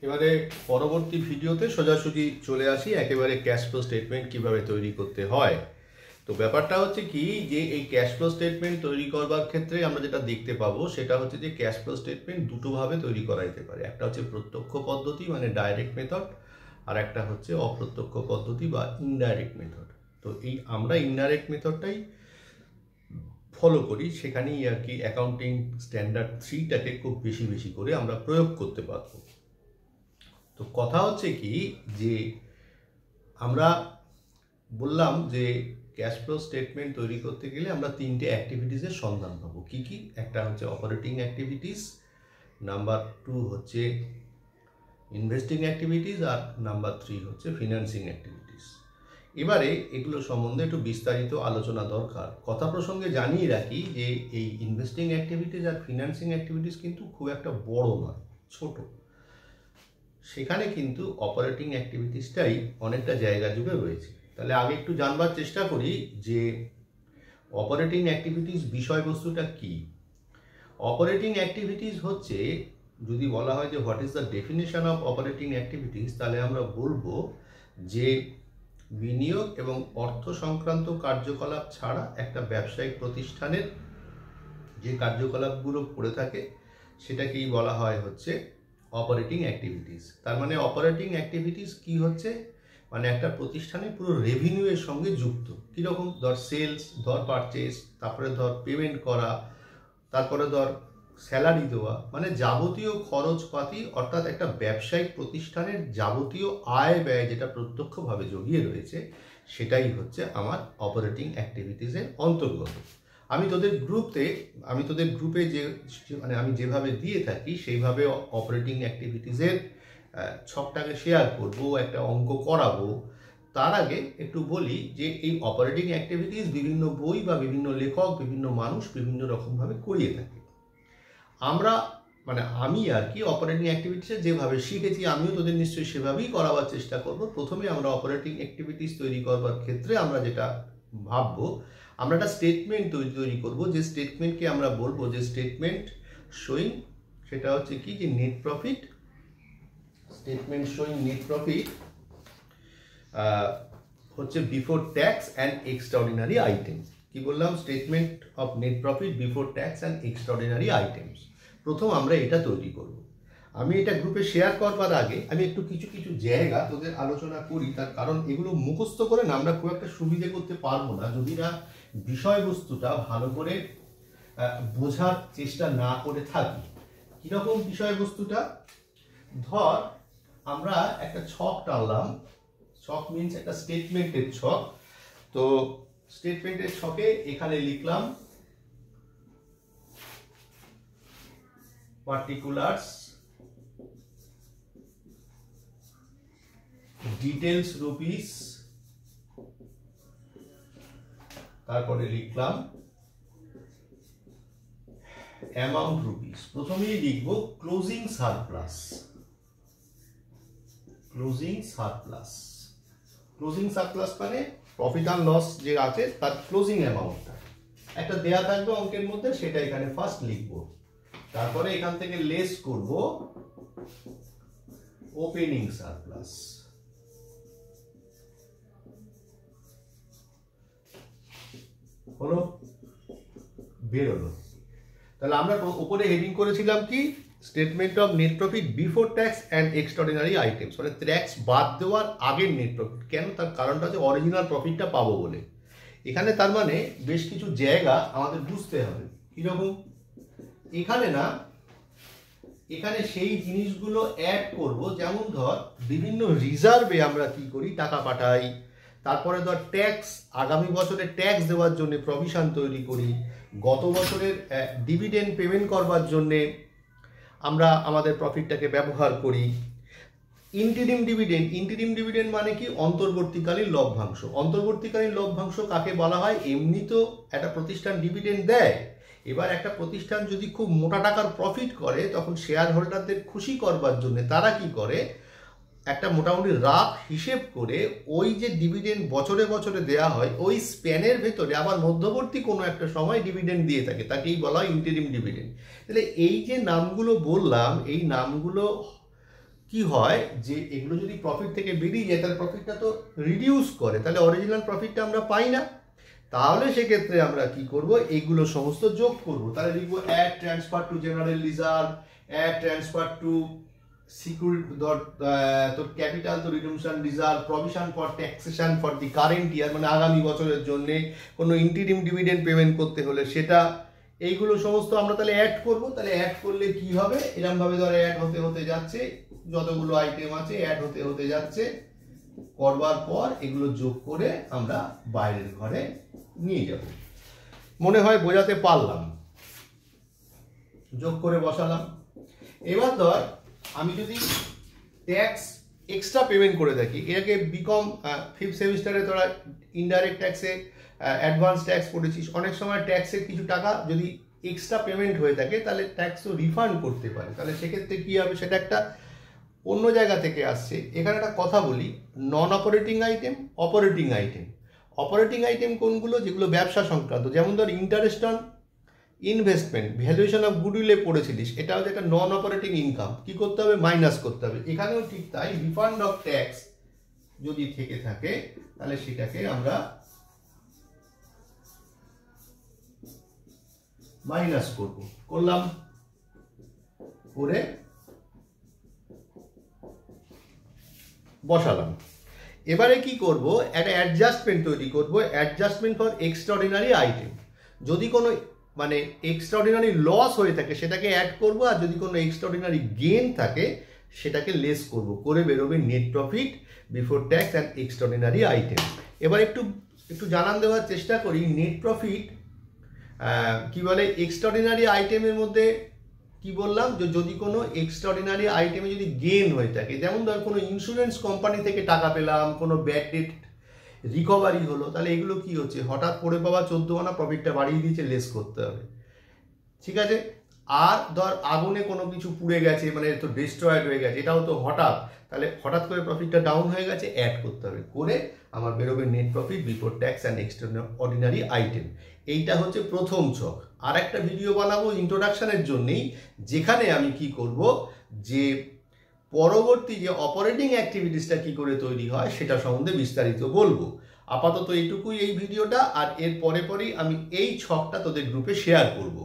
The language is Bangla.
এবারে পরবর্তী ভিডিওতে সোজাসুজি চলে আসি একেবারে ক্যাশ ফ্লো স্টেটমেন্ট কিভাবে তৈরি করতে হয়। তো ব্যাপারটা হচ্ছে কি যে এই ক্যাশ ফ্লো স্টেটমেন্ট তৈরি করবার ক্ষেত্রে আমরা যেটা দেখতে পাবো সেটা হচ্ছে যে ক্যাশ ফ্লো স্টেটমেন্ট দুটোভাবে তৈরি করা যেতে পারে। একটা হচ্ছে প্রত্যক্ষ পদ্ধতি মানে ডাইরেক্ট মেথড, আর একটা হচ্ছে অপ্রত্যক্ষ পদ্ধতি বা ইনডাইরেক্ট মেথড। তো এই আমরা ইনডাইরেক্ট মেথডটাই ফলো করি, সেখানেই আর কি অ্যাকাউন্টিং স্ট্যান্ডার্ড 3টাকে খুব বেশি করে আমরা প্রয়োগ করতে পারবো। তো কথা হচ্ছে কি যে আমরা বললাম যে ক্যাশ ফ্লো স্টেটমেন্ট তৈরি করতে গেলে আমরা 3টে অ্যাক্টিভিটিসের সন্ধান পাবো। কি কি? একটা হচ্ছে অপারেটিং অ্যাক্টিভিটিস, নাম্বার 2 হচ্ছে ইনভেস্টিং অ্যাক্টিভিটিস, আর নাম্বার 3 হচ্ছে ফিনান্সিং অ্যাক্টিভিটিস। এবারে এগুলো সম্বন্ধে একটু বিস্তারিত আলোচনা দরকার। কথা প্রসঙ্গে জানিয়ে রাখি যে এই ইনভেস্টিং অ্যাক্টিভিটিস আর ফিনান্সিং অ্যাক্টিভিটিস কিন্তু খুব একটা বড় নয়, ছোট। সেখানে কিন্তু অপারেটিং অ্যাক্টিভিটিসটাই অনেকটা জায়গা জুড়ে রয়েছে। তাহলে আগে একটু জানবার চেষ্টা করি যে অপারেটিং অ্যাক্টিভিটিস বিষয়বস্তুটা কি। অপারেটিং অ্যাক্টিভিটিস হচ্ছে, যদি বলা হয় যে what is the definition of operating activities, তাহলে আমরা বলবো যে বিনিয়োগ এবং অর্থ সংক্রান্ত কার্যকলাপ ছাড়া একটা ব্যবসায়িক প্রতিষ্ঠানের যে কার্যকলাপগুলো করে থাকে সেটাকেই বলা হয় হচ্ছে অপারেটিং অ্যাক্টিভিটিস। তার মানে অপারেটিং অ্যাক্টিভিটিস কি হচ্ছে, মানে একটা প্রতিষ্ঠানে পুরো রেভিনিউ এর সঙ্গে যুক্ত। কীরকম? ধর সেলস, ধর পারচেস, তারপরে ধর পেমেন্ট করা, তারপরে ধর স্যালারি দেওয়া, মানে যাবতীয় খরচপাতি, অর্থাৎ একটা ব্যবসায়িক প্রতিষ্ঠানের যাবতীয় আয় ব্যয় যেটা প্রত্যক্ষভাবে জড়িয়ে রয়েছে সেটাই হচ্ছে আমার অপারেটিং অ্যাক্টিভিটিসের অন্তর্গত। আমি তোদের গ্রুপে যে মানে আমি যেভাবে দিয়ে থাকি সেইভাবে অপারেটিং অ্যাক্টিভিটিসের ছকটাকে শেয়ার করব, একটা অঙ্ক করাবো। তার আগে একটু বলি যে এই অপারেটিং অ্যাক্টিভিটিস বিভিন্ন বই বা বিভিন্ন লেখক, বিভিন্ন মানুষ বিভিন্ন রকমভাবে করিয়ে থাকে। আমি আর কি অপারেটিং অ্যাক্টিভিটিসে যেভাবে শিখেছি আমিও তোদের নিশ্চয়ই সেভাবেই করাবার চেষ্টা করব। প্রথমে আমরা অপারেটিং অ্যাক্টিভিটিস তৈরি করবার ক্ষেত্রে আমরা যেটা ভাববো, আমরা একটা স্টেটমেন্ট তৈরি করব, যে স্টেটমেন্টকে আমরা বলবো যে স্টেটমেন্ট শোয়িং, সেটা হচ্ছে কি যে net profit, statement showing net profit হচ্ছে before tax and extraordinary items. কি বললাম? Statement of net profit before tax and extraordinary items. প্রথম আমরা এটা তৈরি করব। আমি এটা গ্রুপে শেয়ার করবার আগে আমি একটু কিছু জায়গা তোদের আলোচনা করি, তার কারণ এগুলো মুখস্থ করে না আমরা খুব একটা সুবিধে করতে পারবো না যদি না বিষয়বস্তুটা ভালো করে বোঝার চেষ্টা না করে থাকি। কিরকম বিষয়বস্তুটা? ধর আমরা একটা ছক টানলাম, ছক মিনস একটা স্টেটমেন্টের ছক। তো স্টেটমেন্টের ছকে এখানে লিখলাম পার্টিকুলার্স, ডিটেলস রুপিস, তারপরে লিখলাম অ্যামাউন্ট রুপিস। প্রথমেই লিখব closing surplus. Closing surplus, closing surplus মানে প্রফিট অ্যান্ড লস যে আছে তার ক্লোজিং অ্যামাউন্টটা একটা দেয়া থাকবে অঙ্কের মধ্যে, সেটা এখানে ফার্স্ট লিখব। তারপরে এখান থেকে লেস করব ওপেনিং সারপ্লাস। হলো, বেরোলো। তাহলে আমরা উপরে হেডিং করেছিলাম কি? Statement of net profit before tax and extraordinary items, মানে ট্যাক্স বাদ দেওয়ার আগের নেট প্রফিট। কেন? তার কারণটা হচ্ছে অরিজিনাল প্রফিটটা পাবো বলে। এখানে তার মানে বেশ কিছু জায়গা আমাদের বুঝতে হবে। কিরকম? এখানে সেই জিনিসগুলো অ্যাড করব, যেমন ধর বিভিন্ন রিজার্ভে আমরা কি করি, টাকা পাঠাই। তারপরে ধর ট্যাক্স, আগামী বছরে ট্যাক্স দেওয়ার জন্য প্রভিশন তৈরি করি। গত বছরের ডিভিডেন্ড পেমেন্ট করবার জন্যে আমরা আমাদের প্রফিটটাকে ব্যবহার করি। ইন্টিরিম ডিভিডেন্ড মানে কি? অন্তর্বর্তীকালীন লভ্যাংশ। অন্তর্বর্তীকালীন লভ্যাংশ কাকে বলা হয়? এমনি তো একটা প্রতিষ্ঠান ডিভিডেন্ড দেয়, এবার একটা প্রতিষ্ঠান যদি খুব মোটা টাকার প্রফিট করে তখন শেয়ার হোল্ডারদের খুশি করবার জন্য তারা কি করে, একটা মোটামুটি রাফ হিসেব করে ওই যে ডিভিডেন্ড বছরে দেয়া হয় ওই স্প্যানের ভেতরে আবার মধ্যবর্তী কোনো একটা সময় ডিভিডেন্ড দিয়ে থাকে, তাকেই বলা হয় ইন্টিরিম ডিভিডেন্ড। তাহলে এই যে নামগুলো বললাম এই নামগুলো কি হয় যে এগুলো যদি প্রফিট থেকে বেরিয়ে যায় তাহলে প্রফিটটা তো রিডিউস করে, তাহলে অরিজিনাল প্রফিটটা আমরা পাই না। তাহলে সেক্ষেত্রে আমরা কি করব, এগুলো সমস্ত যোগ করব। তাহলে লিখবো add transfer to general reserve, add transfer to security তোর ক্যাপিটাল তো reduction reserve, provision for taxation for the current year, মানে আগামী বছরের জন্য কোনো ইন্টিরিম ডিভিডেন্ড পেমেন্ট করতে হলে সেটা, এইগুলো সমস্ত আমরা তাহলে অ্যাড করব। তাহলে অ্যাড করলে কি হবে, এরকম ভাবে ধরে অ্যাড হতে হতে যাচ্ছে, যতগুলো আইটেম আছে অ্যাড হতে হতে যাচ্ছে, করবার পর এগুলো যোগ করে আমরা বাইরের ঘরে নিয়ে যাব। মনে হয় বোঝাতে পারলাম। যোগ করে বসালাম। এবার ধর আমি যদি ট্যাক্স এক্সট্রা পেমেন্ট করে থাকি, এটাকে বিকম 5th সেমিস্টারে তোরা ইনডাইরেক্ট ট্যাক্সে অ্যাডভান্স ট্যাক্স পড়েছিস, অনেক সময় ট্যাক্সের কিছু টাকা যদি এক্সট্রা পেমেন্ট হয়ে থাকে তাহলে ট্যাক্সও রিফান্ড করতে পারে। তাহলে সেক্ষেত্রে কী হবে, সেটা একটা অন্য জায়গা থেকে আসছে। এখানে একটা কথা বলি, non operating item, operating item. Operating item কোনগুলো, যেগুলো ব্যবসা সংক্রান্ত, যেমন ধর interest on investment, valuation of গুডউইলে পড়েছিলিস, এটা হচ্ছে একটা নন অপারেটিং ইনকাম, কি করতে হবে, মাইনাস করতে হবে। এখানেও ঠিক তাই, রিফান্ড অফ ট্যাক্স যদি থেকে থাকে তাহলে সেটাকে আমরা মাইনাস করব। করলাম, করে বসালাম। এবারে কি করব, একটা অ্যাডজাস্টমেন্ট তৈরি করব, অ্যাডজাস্টমেন্ট ফর এক্সট্রাঅর্ডিনারি আইটেম। যদি কোনো মানে এক্সট্রাঅর্ডিনারি লস হয়ে থাকে সেটাকে অ্যাড করব, আর যদি কোনো এক্সট্রাঅর্ডিনারি গেইন থাকে সেটাকে লেস করব, করে বেরোবে net profit before tax and extraordinary item. এবার একটু জানান দেওয়ার চেষ্টা করি, নেট প্রফিট কি বলে, এক্সট্রাঅর্ডিনারি আইটেমের মধ্যে কি বললাম, যে যদি কোনো এক্সট্রাঅর্ডিনারি আইটেমে যদি গেইন হয়ে থাকে, যেমন ধর কোনো ইন্স্যুরেন্স কোম্পানি থেকে টাকা পেলাম, কোনো ব্যাড ডেট রিকভারি হলো, তাহলে এগুলো কি হচ্ছে, হঠাৎ পড়ে পাওয়া 14 আনা প্রফিটটা বাড়িয়ে দিয়েছে, লেস করতে হবে, ঠিক আছে। আর ধর আগুনে কোনো কিছু পুড়ে গেছে, মানে তো ডিস্ট্রয়েড হয়ে গেছে, এটাও তো হঠাৎ, তাহলে হঠাৎ করে প্রফিটটা ডাউন হয়ে গেছে, অ্যাড করতে হবে, করে আমার বেরোবে net profit before tax and extraordinary item. এইটা হচ্ছে প্রথম ছক। আর একটা ভিডিও বানাবো ইন্ট্রোডাকশনের জন্যেই, যেখানে আমি কি করব, যে পরবর্তী যে অপারেটিং অ্যাক্টিভিটিসটা কি করে তৈরি হয় সেটা সম্বন্ধে বিস্তারিত বলবো। আপাতত এইটুকুই এই ভিডিওটা, আর এর পরেই আমি এই ছকটা তোদের গ্রুপে শেয়ার করব।